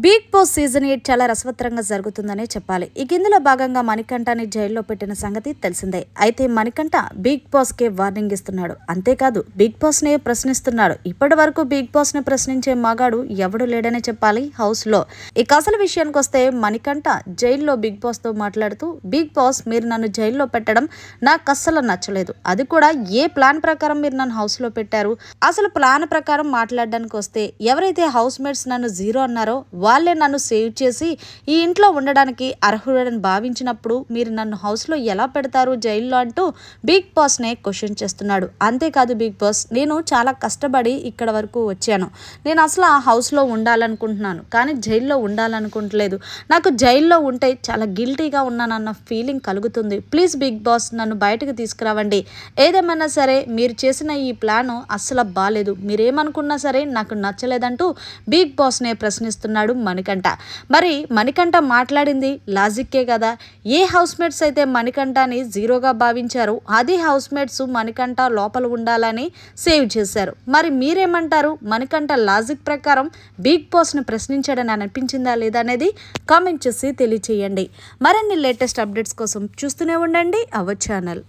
Big boss season 8 చాలా రసవత్తరంగా జరుగుతుందనే చెప్పాలి. ఇక ఇందులో భాగంగా మణికంఠని జైల్లో పెట్టిన సంగతి తెలిసిందే. అయితే మణికంఠ బిగ్ బాస్ కే వార్నింగ్ ఇస్తున్నాడు. అంతేకాదు బిగ్ బాస్ నే ప్రశ్నిస్తున్నాడు. ఇప్పటి వరకు బిగ్ బాస్ ని ప్రశ్నించే మగాడు ఎవడు లేడనే చెప్పాలి హౌస్ లో. ఇక అసలు విషయానికి వస్తే మణికంఠ జైల్లో బిగ్ బాస్ తో మాట్లాడుతూ, బిగ్ బాస్ మీరు నన్ను జైల్లో పెట్టడం నాకు అస్సలు నచ్చలేదు. అది కూడా ఏ ప్లాన్ ప్రకారం మీరు నన్ను హౌస్ లో పెట్టారు. అసలు ప్లాన్ ప్రకారం మాట్లాడడానికి వస్తే ఎవరైతే హౌస్ మేట్స్ నన్ను జీరో అన్నారో వాళ్ళే నన్ను సేవ్ చేసి ఈ ఇంట్లో ఉండడానికి అర్హుడని భావించినప్పుడు మీరు నన్ను హౌస్లో ఎలా పెడతారు జైల్లో అంటూ బిగ్ బాస్నే క్వశ్చన్ చేస్తున్నాడు. అంతేకాదు బిగ్ బాస్, నేను చాలా కష్టపడి ఇక్కడ వరకు వచ్చాను. నేను అసలు ఆ హౌస్లో ఉండాలనుకుంటున్నాను, కానీ జైల్లో ఉండాలనుకుంటలేదు. నాకు జైల్లో ఉంటే చాలా గిల్టీగా ఉన్నానన్న ఫీలింగ్ కలుగుతుంది. ప్లీజ్ బిగ్ బాస్ నన్ను బయటకు తీసుకురావండి. ఏదేమైనా సరే మీరు చేసిన ఈ ప్లాన్ అస్సలు బాలేదు. మీరేమనుకున్నా సరే నాకు నచ్చలేదంటూ బిగ్ బాస్నే ప్రశ్నిస్తున్నాడు మణికంఠ. మరి మణికంఠ మాట్లాడింది లాజిక్కే కదా. ఏ హౌస్ మేట్స్ అయితే మణికంఠని జీరోగా భావించారు, అదే హౌస్ మేట్స్ మణికంఠ లోపల ఉండాలని సేవ్ చేశారు. మరి మీరేమంటారు? మణికంఠ లాజిక్ ప్రకారం బిగ్ బాస్ని ప్రశ్నించాడని అనిపించిందా లేదా అనేది కామెంట్ చేసి తెలియచేయండి. మరిన్ని లేటెస్ట్ అప్డేట్స్ కోసం చూస్తూనే ఉండండి అవర్ ఛానల్.